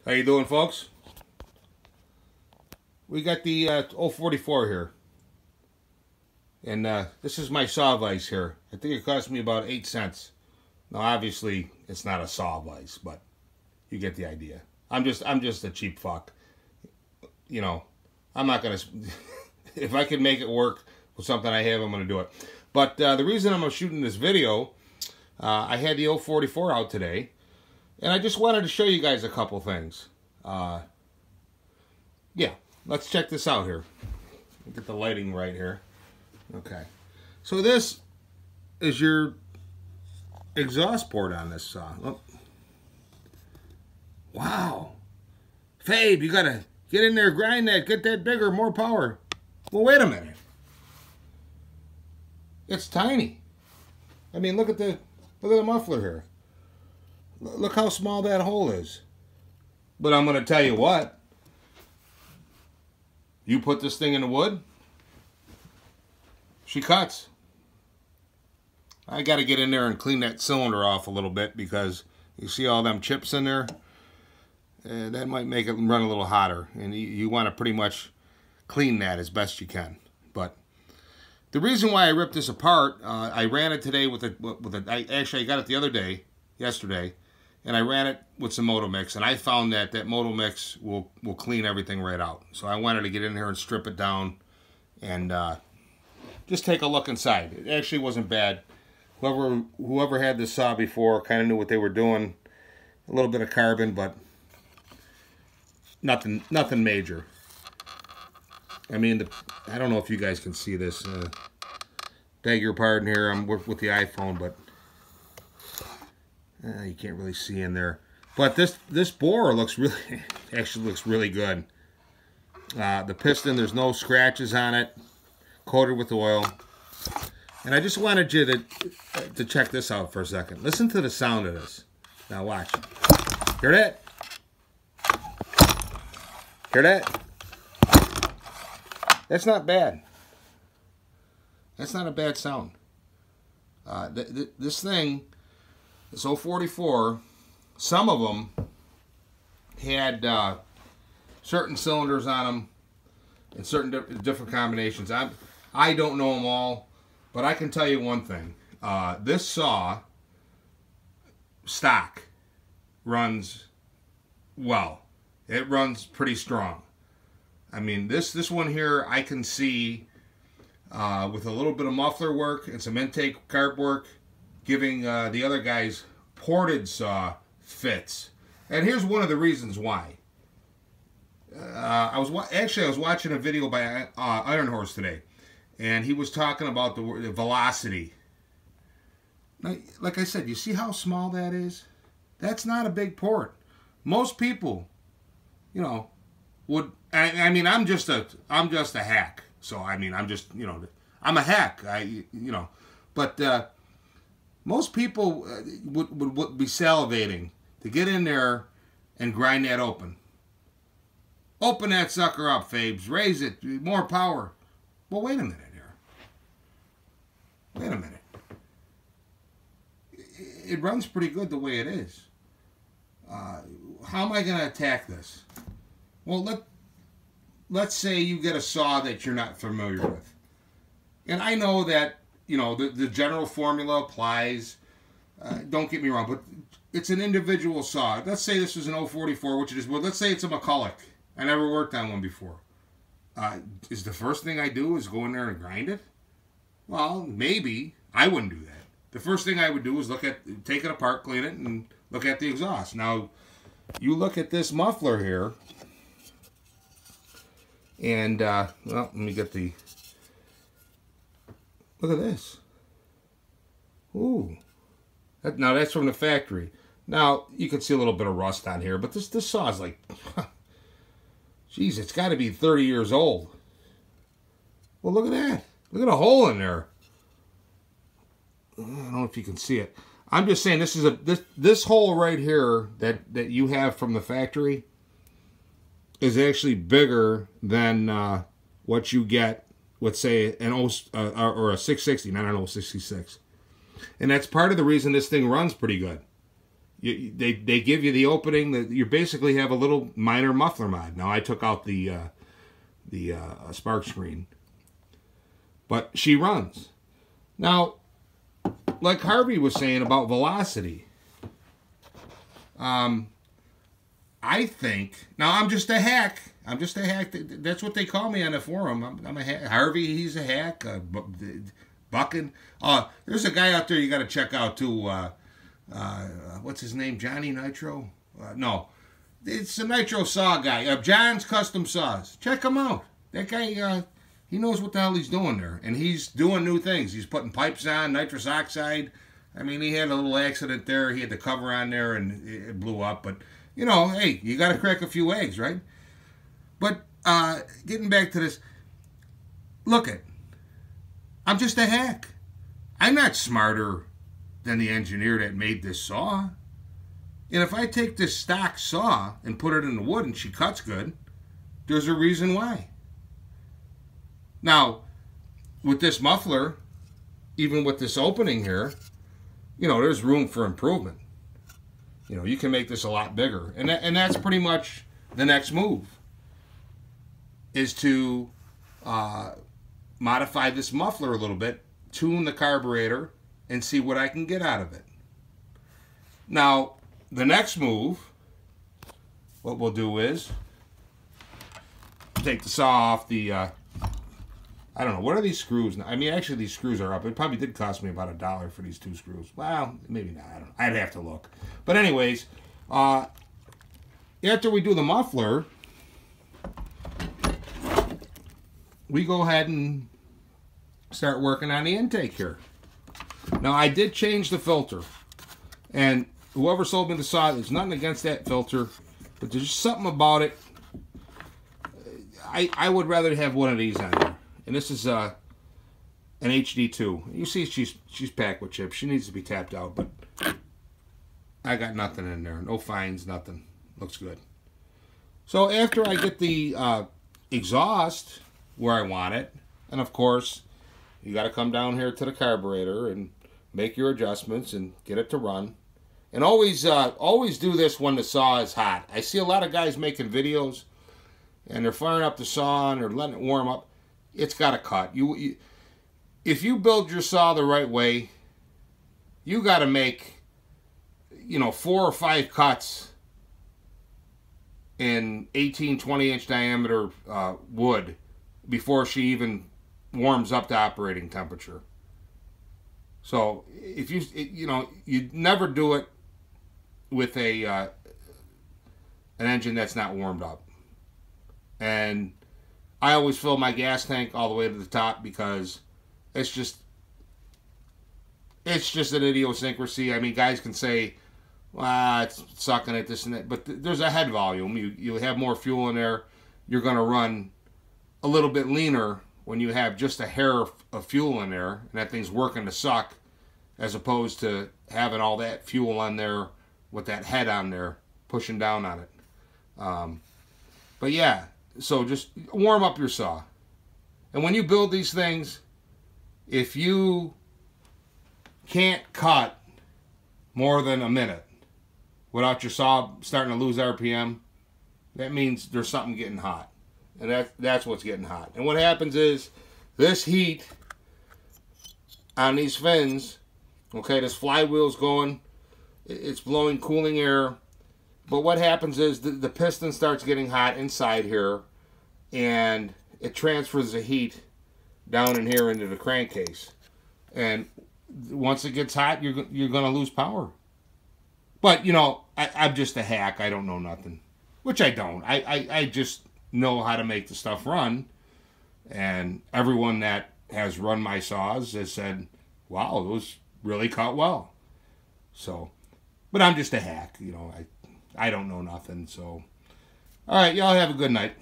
How you doing, folks? We got the 044 here. And this is my saw vise here. I think it cost me about 8 cents. Now, obviously, it's not a saw vise, but you get the idea. I'm just a cheap fuck. You know, I'm not going to... If I can make it work with something I have, I'm going to do it. But the reason I'm shooting this video, I had the 044 out today. And I just wanted to show you guys a couple things. Yeah, let's check this out here. Get the lighting right here. Okay. So this is your exhaust port on this saw. Oh. Wow. Fabe, you gotta get in there, grind that, get that bigger, more power. Well, wait a minute. It's tiny. I mean, look at the muffler here. Look how small that hole is. But I'm going to tell you what. You put this thing in the wood, she cuts. I got to get in there and clean that cylinder off a little bit because you see all them chips in there? That might make it run a little hotter. And you want to pretty much clean that as best you can. But the reason why I ripped this apart, I ran it today actually I got it the other day, yesterday. And I ran it with some Moto Mix, and I found that Moto Mix will clean everything right out. So I wanted to get in here and strip it down and just take a look inside. It actually wasn't bad. Whoever had this saw before kind of knew what they were doing. A little bit of carbon, but nothing major. I mean, I don't know if you guys can see this. Beg your pardon here. I'm with the iPhone, but you can't really see in there. But this bore actually looks really good. The piston, there's no scratches on it. Coated with oil. And I just wanted you to check this out for a second. Listen to the sound of this. Now watch. Hear that? Hear that? That's not bad. That's not a bad sound. This thing, this 044, some of them had certain cylinders on them and certain different combinations. I don't know them all, but I can tell you one thing. This saw, stock, runs well. It runs pretty strong. I mean, this one here, I can see with a little bit of muffler work and some intake carb work, giving the other guy's ported saw fits. And here's one of the reasons why. I was watching a video by Iron Horse today, and he was talking about the velocity. Now, like I said, you see how small that is? That's not a big port. Most people, you know, would. I mean, I'm just a hack. So I mean, I'm just, you know, I'm a hack. But most people would be salivating to get in there and grind that open. Open that sucker up, Fabes. Raise it. More power. Well, wait a minute here. Wait a minute. It runs pretty good the way it is. How am I going to attack this? Well, let's say you get a saw that you're not familiar with. And I know that, you know, the general formula applies. Don't get me wrong, but it's an individual saw. Let's say this is an 044, which it is. Well, let's say it's a McCulloch. I never worked on one before. Is the first thing I do is go in there and grind it? Well, maybe. I wouldn't do that. The first thing I would do is take it apart, clean it, and look at the exhaust. Now, you look at this muffler here, and, well, let me get the... Look at this. Ooh. Now, that's from the factory. Now, you can see a little bit of rust on here, but this saw is like... Jeez, it's got to be 30 years old. Well, look at that. Look at a hole in there. I don't know if you can see it. I'm just saying this is this hole right here that you have from the factory is actually bigger than what you get with, say, or a 660, not an 066. And that's part of the reason this thing runs pretty good. they give you the opening that you basically have a little minor muffler mod. Now I took out the spark screen, but she runs. Now, like Harvey was saying about velocity, I think, now I'm just a hack. I'm just a hack. That's what they call me on the forum. I'm a hack. Harvey, he's a hack. Bucking. There's a guy out there you got to check out too. What's his name? Johnny Nitro? No, it's a Nitro saw guy. John's Custom Saws. Check him out. That guy, he knows what the hell he's doing there, and he's doing new things. He's putting pipes on, nitrous oxide. I mean, he had a little accident there. He had the cover on there, and it blew up. But you know, hey, you got to crack a few eggs, right? But getting back to this, look it. I'm just a hack. I'm not smarter than the engineer that made this saw. And if I take this stock saw and put it in the wood and she cuts good, there's a reason why. Now, with this muffler, even with this opening here, you know, there's room for improvement. You know, you can make this a lot bigger. And that's pretty much the next move, is to modify this muffler a little bit, tune the carburetor, and see what I can get out of it. Now, the next move, what we'll do is take the saw off the, I don't know, what are these screws? I mean, actually, these screws are up. It probably did cost me about $1 for these 2 screws. Well, maybe not. I don't know. I'd have to look. But anyways, after we do the muffler, we go ahead and start working on the intake here. Now, I did change the filter, and whoever sold me the saw, there's nothing against that filter, but there's just something about it. I would rather have one of these on there, and this is an HD2. You see, she's packed with chips. She needs to be tapped out, but I got nothing in there. No fines, nothing. Looks good. So after I get the exhaust where I want it, and of course, you got to come down here to the carburetor and make your adjustments and get it to run. And always do this when the saw is hot. I see a lot of guys making videos, and they're firing up the saw and they're letting it warm up. It's got to cut. If you build your saw the right way, you got to make, you know, 4 or 5 cuts in 18, 20-inch diameter wood before she even warms up to operating temperature. So if you never do it with an engine that's not warmed up. And I always fill my gas tank all the way to the top because it's just an idiosyncrasy. I mean, guys can say, well, it's sucking at this and that, but there's a head volume. You have more fuel in there. You're going to run a little bit leaner when you have just a hair of fuel in there and that thing's working to suck, as opposed to having all that fuel on there with that head on there pushing down on it. But yeah, so just warm up your saw. And when you build these things, if you can't cut more than a minute without your saw starting to lose RPM, that means there's something getting hot. And that's what's getting hot. And what happens is this heat on these fins, okay, this flywheel's going, it's blowing cooling air. But what happens is the piston starts getting hot inside here, and it transfers the heat down in here into the crankcase. And once it gets hot, you're going to lose power. But, you know, I'm just a hack. I don't know nothing. Which I don't. I just know how to make the stuff run. And everyone that has run my saws has said, wow, those really cut well. So, but I'm just a hack. You know, I don't know nothing. So, all right, y'all have a good night.